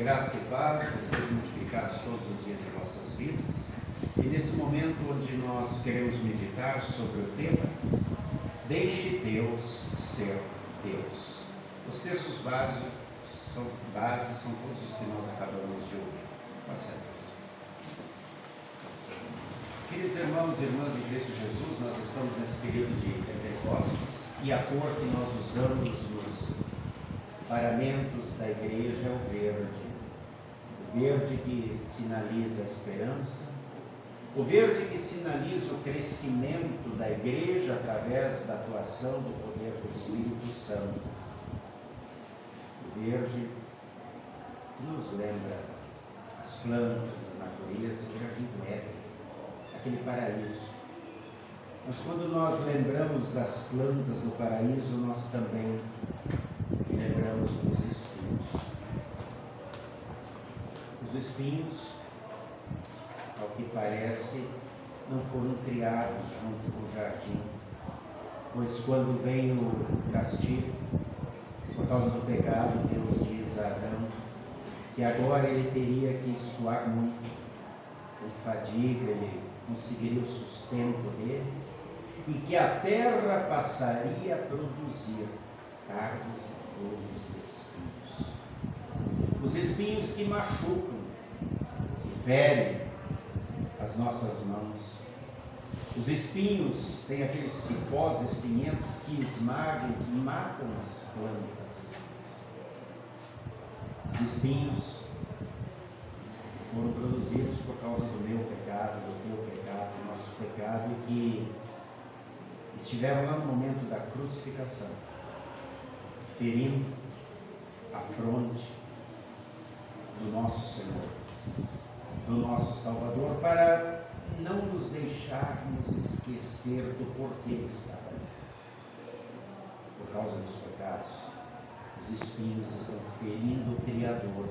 graça e paz, que sejam multiplicados todos os dias de vossas vidas. E nesse momento onde nós queremos meditar sobre o tema, deixe Deus ser Deus. Os textos base são todos os que nós acabamos de ouvir. Passa Deus. Queridos irmãos e irmãs em Cristo Jesus, nós estamos nesse período de Pentecostes e a cor que nós usamos nos paramentos da igreja é o verde. O verde que sinaliza a esperança, o verde que sinaliza o crescimento da igreja através da atuação do poder do Espírito Santo. O verde que nos lembra as plantas, a natureza, o jardim do Éden, aquele paraíso. Mas quando nós lembramos das plantas do paraíso, nós também lembramos dos espinhos. Os espinhos, ao que parece, não foram criados junto com o jardim, pois quando veio o castigo, por causa do pecado, Deus diz a Adão que agora ele teria que suar muito, com fadiga, ele conseguiria o sustento dele, e que a terra passaria a produzir cardos e folhos de espinhos. Os espinhos que machucam, que ferem as nossas mãos. Os espinhos têm aqueles cipós espinhentos que esmagam, que matam as plantas. Os espinhos foram produzidos por causa do meu pecado, do teu pecado, do nosso pecado, e que estiveram lá no momento da crucificação, ferindo a fronte do nosso Senhor, do nosso Salvador, para não nos deixarmos esquecer do porquê Ele estava ali. Por causa dos pecados, os espinhos estão ferindo o Criador,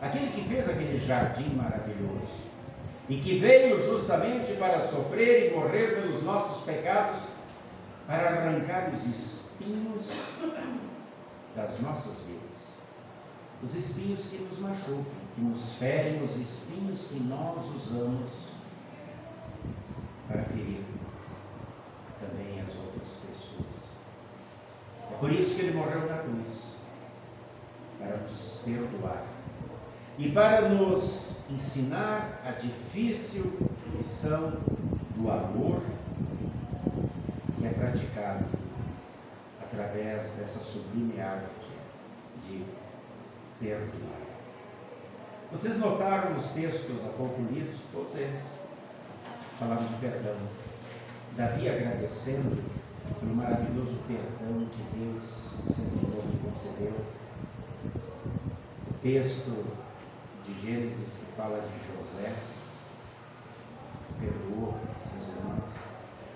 aquele que fez aquele jardim maravilhoso e que veio justamente para sofrer e morrer pelos nossos pecados, para arrancar os espinhos das nossas vidas. Os espinhos que nos machucam, que nos ferem, os espinhos que nós usamos para ferir também as outras pessoas. É por isso que Ele morreu na cruz, para nos perdoar e para nos ensinar a difícil lição do amor que é praticado através dessa sublime arte de perdoar. Vocês notaram os textos há pouco lidos? Todos eles falavam de perdão. Davi agradecendo pelo maravilhoso perdão que Deus sempre lhe concedeu. O texto de Gênesis que fala de José, perdoou seus irmãos.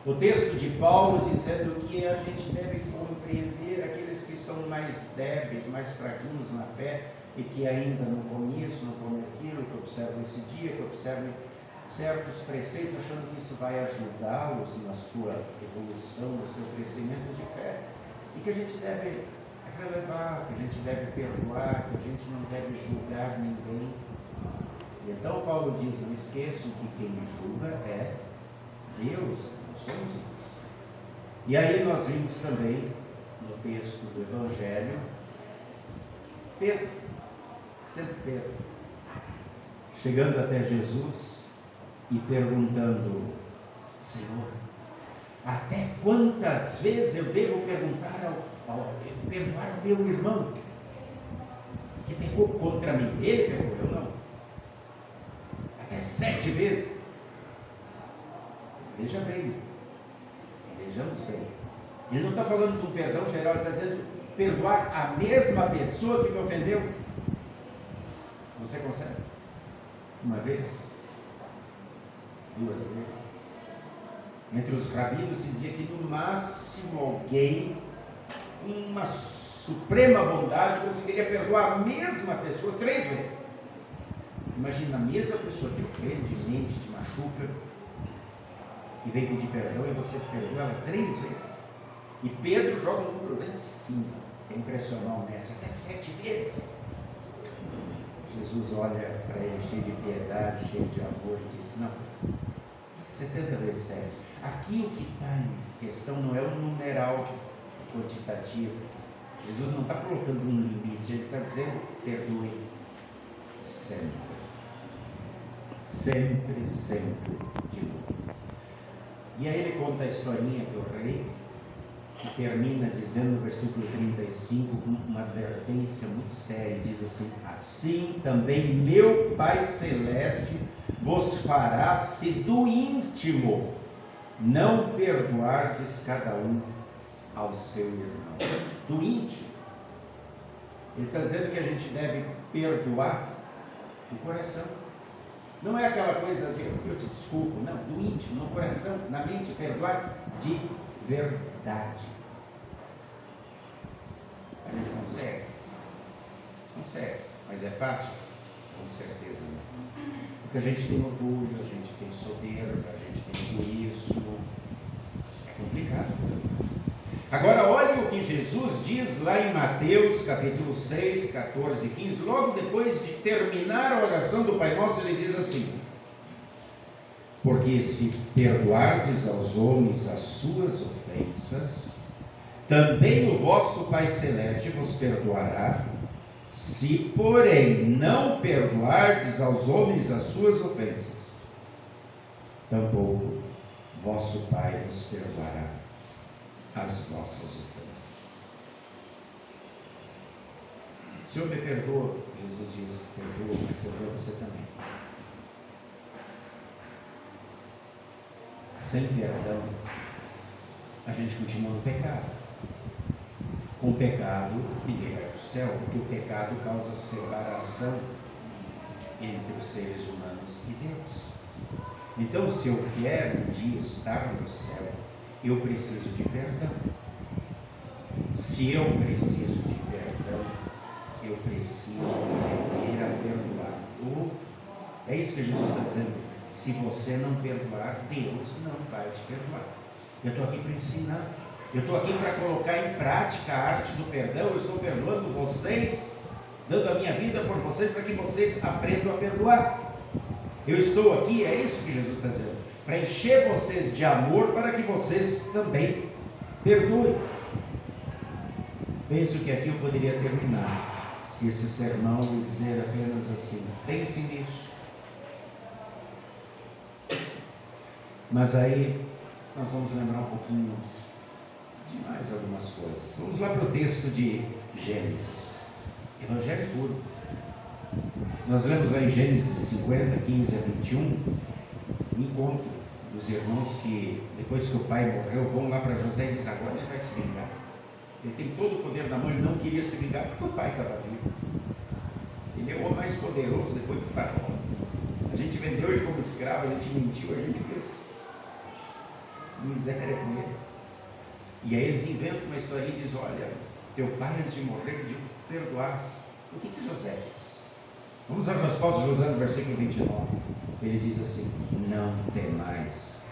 O texto de Paulo dizendo que a gente deve compreender aqueles que são mais débeis, mais fraquinhos na fé e que ainda não comem isso, não comem aquilo, que observam esse dia, que observam certos preceitos, achando que isso vai ajudá-los na sua evolução, no seu crescimento de fé, e que a gente deve relevar, que a gente deve perdoar, que a gente não deve julgar ninguém. E então Paulo diz: não esqueçam que quem julga é Deus, não somos nós. E aí nós vimos também no texto do Evangelho Pedro, sempre Pedro, chegando até Jesus e perguntando: Senhor, até quantas vezes eu devo perdoar ao meu irmão que pecou contra mim? Ele pecou, eu não. Até 7 vezes. Veja bem, vejamos bem. Ele não está falando de um perdão geral, ele está dizendo perdoar a mesma pessoa que me ofendeu. Você consegue? Uma vez? 2 vezes? Entre os rabinos se dizia que no máximo alguém, uma suprema bondade, conseguiria perdoar a mesma pessoa 3 vezes. Imagina, a mesma pessoa te ofende, mente, te machuca, e vem pedir perdão e você perdoa ela 3 vezes. E Pedro joga um número lá em cima, que é impressionar o mestre, até 7 vezes. Jesus olha para ele cheio de piedade, cheio de amor e diz, não, 70 vezes 7. Aqui o que está em questão não é um numeral quantitativo. Jesus não está colocando um limite, ele está dizendo, perdoe sempre. Sempre, sempre, de novo. E aí ele conta a historinha do rei, que termina dizendo no versículo 35, com uma advertência muito séria, diz assim, assim também meu Pai Celeste vos fará se do íntimo não perdoardes cada um ao seu irmão. Do íntimo. Ele está dizendo que a gente deve perdoar do coração. Não é aquela coisa de eu te desculpo, não, do íntimo, no coração, na mente, perdoar de verdade. A gente consegue? Consegue, mas é fácil? Com certeza não. Porque a gente tem orgulho, a gente tem soberba, a gente tem egoísmo. É complicado. Agora olha o que Jesus diz lá em Mateus capítulo 6, 14 e 15, logo depois de terminar a oração do Pai Nosso, ele diz assim, porque se perdoardes aos homens as suas ofensas, também o vosso Pai Celeste vos perdoará, se porém não perdoardes aos homens as suas ofensas, tampouco vosso Pai vos perdoará as vossas ofensas. O Senhor me perdoa, Jesus diz, perdoa, mas perdoa você também. Sem perdão, a gente continua no pecado. Com o pecado, ninguém vai para o céu, porque o pecado causa separação entre os seres humanos e Deus. Então, se eu quero um dia estar no céu, eu preciso de perdão. Se eu preciso de perdão, eu preciso aprender a perdoar. É isso que Jesus está dizendo. Se você não perdoar, Deus não vai te perdoar. Eu estou aqui para ensinar. Eu estou aqui para colocar em prática a arte do perdão. Eu estou perdoando vocês, dando a minha vida por vocês, para que vocês aprendam a perdoar. Eu estou aqui, é isso que Jesus está dizendo, para encher vocês de amor, para que vocês também perdoem. Penso que aqui eu poderia terminar esse sermão e dizer apenas assim, pense nisso. Mas aí nós vamos lembrar um pouquinho de mais algumas coisas. Vamos lá para o texto de Gênesis, Evangelho puro. Nós lemos lá em Gênesis 50, 15 a 21, o encontro dos irmãos que, depois que o pai morreu, vão lá para José e dizem, agora ele vai se vingar. Ele tem todo o poder na mão, ele não queria se vingar porque o pai estava vivo. Ele é o homem mais poderoso depois do faraó. A gente vendeu ele como escravo, a gente mentiu, a gente fez miséria com ele. E aí eles inventam uma história e dizem, olha, teu pai antes de morrer pediu que perdoasse. O que José diz? Vamos à resposta de José no versículo 29. Ele diz assim, não temais.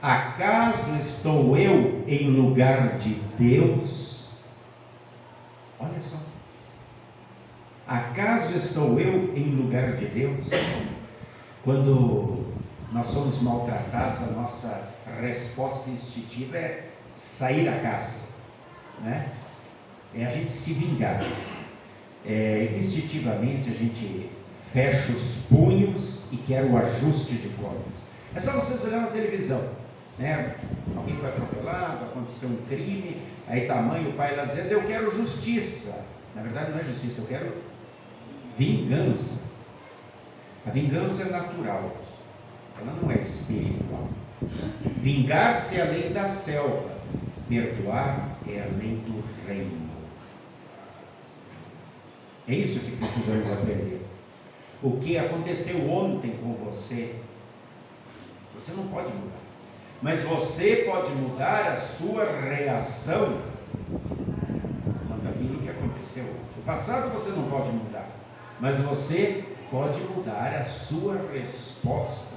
Acaso estou eu em lugar de Deus? Olha só. Acaso estou eu em lugar de Deus? Quando nós somos maltratados, a nossa resposta instintiva é sair à caça, né? É a gente se vingar. Instintivamente a gente fecha os punhos e quer o ajuste de contas. É só vocês olharem na televisão, né? Alguém foi atropelado, aconteceu um crime, aí tá a mãe e o pai lá dizendo, eu quero justiça. Na verdade não é justiça, eu quero vingança. A vingança é natural, ela não é espiritual. Vingar-se é a lei da selva, perdoar é a lei do reino. É isso que precisamos aprender. O que aconteceu ontem com você, você não pode mudar, mas você pode mudar a sua reação quanto àquilo que aconteceu hoje. O passado você não pode mudar, mas você pode mudar a sua resposta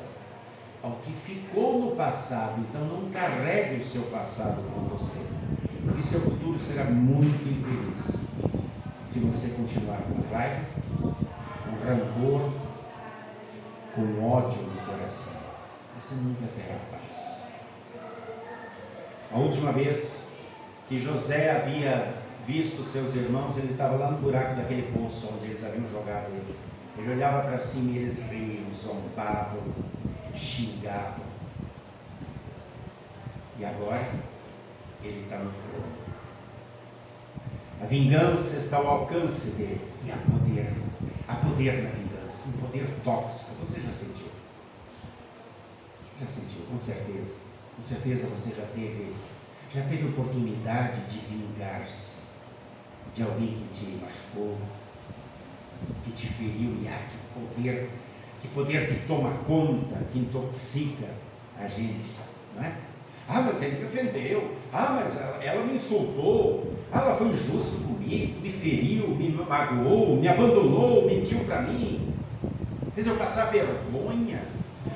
ao que ficou no passado. Então não carregue o seu passado com você, porque seu futuro será muito infeliz se você continuar com raiva, com rancor, com ódio no coração, você nunca terá paz. A última vez que José havia visto seus irmãos, ele estava lá no buraco daquele poço onde eles haviam jogado ele. Ele olhava para cima e eles riam, zombavam, xingavam. E agora, ele está no trono. A vingança está ao alcance dele. E há poder na vingança, um poder tóxico. Você já sentiu? Já sentiu, com certeza. Com certeza você já teve oportunidade de vingar-se de alguém que te machucou, que te feriu. E que poder que toma conta, que intoxica a gente, não é? Ah, mas ele me ofendeu. Ah, mas ela me insultou. Ah, ela foi injusta comigo, me feriu, me magoou, me abandonou, mentiu para mim, fez eu passar vergonha,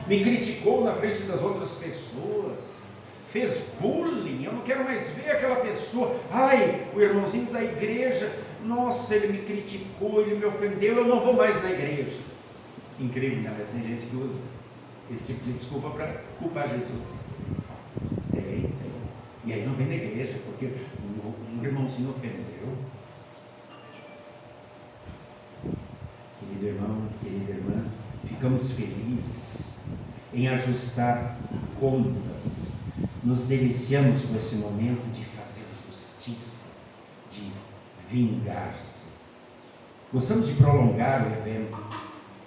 me criticou na frente das outras pessoas, fez bullying. Eu não quero mais ver aquela pessoa. Ai, o irmãozinho da igreja, nossa, ele me criticou, ele me ofendeu, eu não vou mais na igreja. Incrível, né? Mas tem gente que usa esse tipo de desculpa para culpar Jesus. Tem. E aí não vem na igreja, porque um irmãozinho ofendeu. Querido irmão, querida irmã, ficamos felizes em ajustar contas. Nos deliciamos com esse momento de fazer justiça, de vingar-se. Gostamos de prolongar o evento.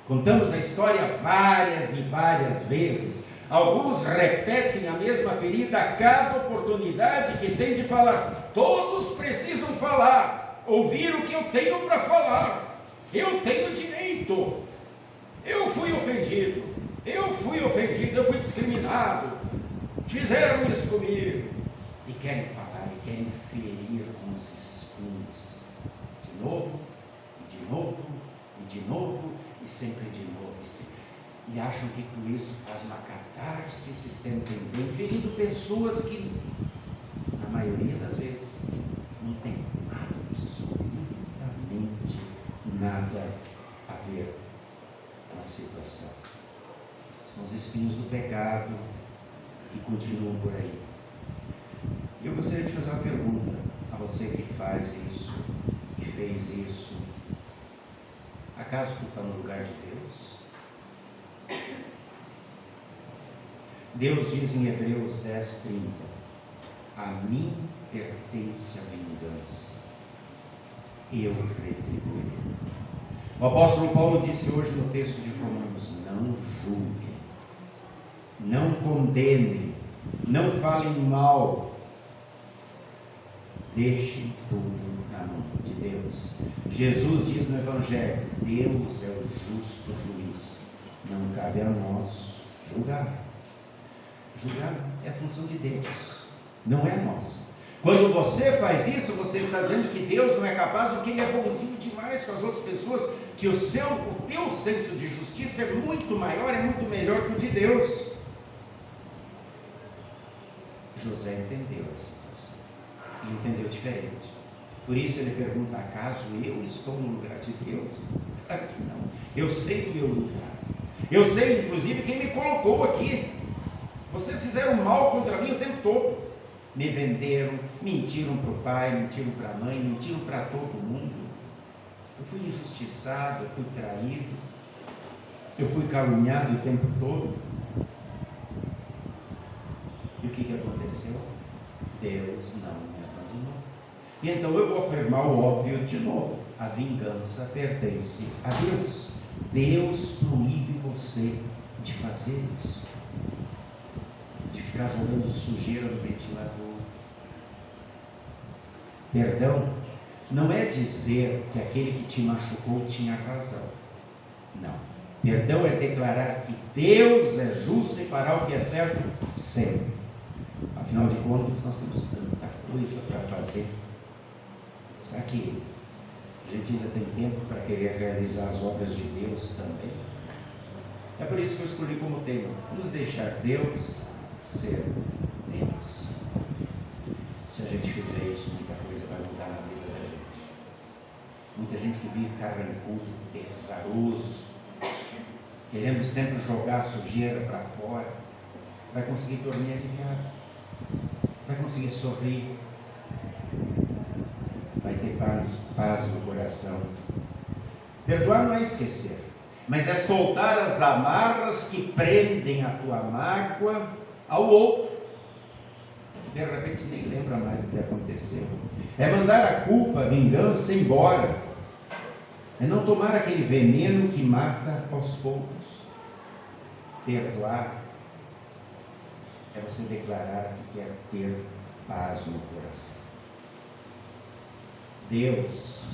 Contamos a história várias e várias vezes. Alguns repetem a mesma ferida a cada oportunidade que tem de falar. Todos precisam falar, ouvir o que eu tenho para falar. Eu tenho direito. Eu fui ofendido, eu fui discriminado, fizeram isso comigo. E querem falar, e querem ferir com os espinhos. De novo, e de novo, e de novo, e sempre de novo. E acham que com isso faz uma catarse, se sentem bem, ferindo pessoas que, na maioria das vezes, não tem absolutamente nada a ver com a situação. São os espinhos do pecado que continuam por aí. E eu gostaria de fazer uma pergunta a você que faz isso, que fez isso. Acaso tu está no lugar de Deus? Deus diz em Hebreus 10:30: a mim pertence a vingança, eu retribuirei. O apóstolo Paulo disse hoje no texto de Romanos: não julguem, não condenem, não falem mal, deixem tudo na mão de Deus. Jesus diz no Evangelho: Deus é o justo juiz, não cabe a nós julgar. Julgar é a função de Deus, não é nossa. Quando você faz isso, você está dizendo que Deus não é capaz, ou que Ele é bonzinho demais com as outras pessoas, que o teu senso de justiça é muito maior, é muito melhor que o de Deus. José entendeu a situação, e entendeu diferente. Por isso ele pergunta: acaso eu estou no lugar de Deus? Claro que não. Eu sei do meu lugar. Eu sei, inclusive, quem me colocou aqui. Vocês fizeram mal contra mim o tempo todo. Me venderam, mentiram para o pai, mentiram para a mãe, mentiram para todo mundo. Eu fui injustiçado, eu fui traído, eu fui caluniado o tempo todo. E o que aconteceu? Deus não me abandonou. E então eu vou afirmar o óbvio de novo: a vingança pertence a Deus. Deus proíbe você de fazer isso, de ficar jogando sujeira no ventilador. Perdão não é dizer que aquele que te machucou tinha razão. Não. Perdão é declarar que Deus é justo e fará o que é certo sempre. Afinal de contas, nós temos tanta coisa para fazer. Será que a gente ainda tem tempo para querer realizar as obras de Deus também? É por isso que eu escolhi como tema: nos deixar Deus ser Deus. Se a gente fizer isso, muita coisa vai mudar na vida da gente. Muita gente que vive carrancudo, pesaroso, querendo sempre jogar a sujeira para fora, vai conseguir dormir aliviado, vai conseguir sorrir, vai ter paz no coração. Perdoar não é esquecer, mas é soltar as amarras que prendem a tua mágoa ao outro. De repente nem lembra mais do que aconteceu. É mandar a culpa, a vingança embora. É não tomar aquele veneno que mata aos poucos. Perdoar é você declarar que quer ter paz no coração. Deus,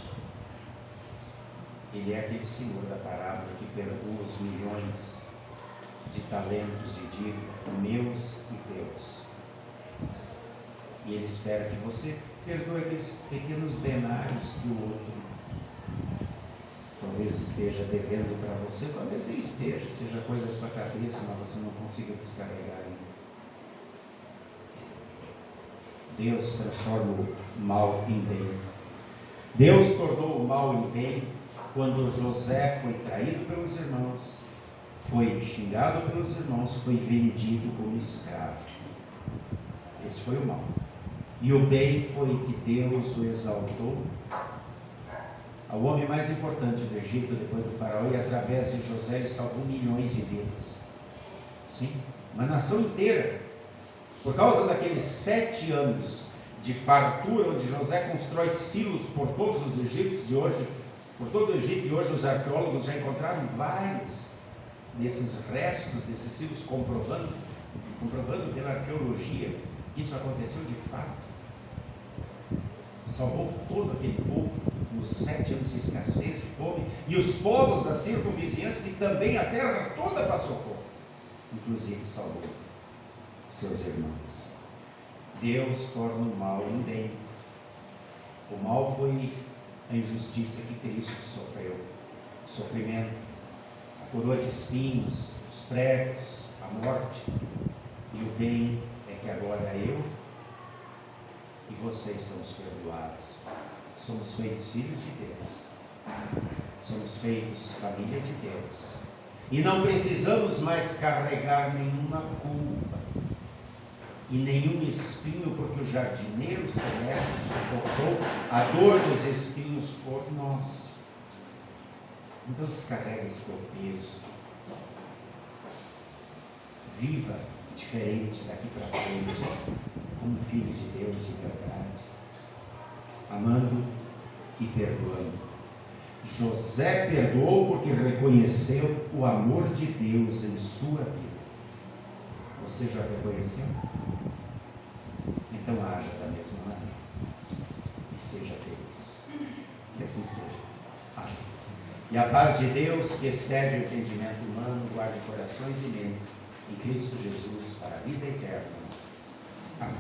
Ele é aquele Senhor da parábola que perdoa os milhões de talentos de dívida, meus e teus. E Ele espera que você perdoe aqueles pequenos denários que o outro talvez esteja devendo para você, talvez nem esteja, seja coisa da sua cabeça, mas você não consiga descarregar ainda. Deus transforma o mal em bem. Deus tornou o mal em bem quando José foi traído pelos irmãos, foi xingado pelos irmãos, foi vendido como escravo. Esse foi o mal. E o bem foi que Deus o exaltou ao homem mais importante do Egito, depois do faraó, e através de José ele salvou milhões de vidas. Sim, uma nação inteira. Por causa daqueles 7 anos de fartura, onde José constrói silos por todos os egípcios, e hoje, por todo o Egito, e hoje os arqueólogos já encontraram vários desses restos, desses silos, comprovando pela arqueologia que isso aconteceu de fato. Salvou todo aquele povo nos 7 anos de escassez, de fome, e os povos da circunvizinhança, que também a terra toda passou fome, inclusive salvou seus irmãos. Deus torna o mal em bem. O mal foi a injustiça que Cristo sofreu, o sofrimento, a coroa de espinhos, os pregos, a morte. E o bem é que agora eu e você estamos perdoados. Somos feitos filhos de Deus, somos feitos família de Deus, e não precisamos mais carregar nenhuma culpa e nenhum espinho, porque o jardineiro celeste suportou a dor dos espinhos por nós. Então descarrega esse teu peso, viva diferente daqui para frente, como filho de Deus de verdade, amando e perdoando. José perdoou porque reconheceu o amor de Deus em sua vida. Você já reconheceu? Então haja da mesma maneira e seja feliz. Que assim seja. Amém. E a paz de Deus, que excede o entendimento humano, guarde corações e mentes em Cristo Jesus para a vida eterna. Amém.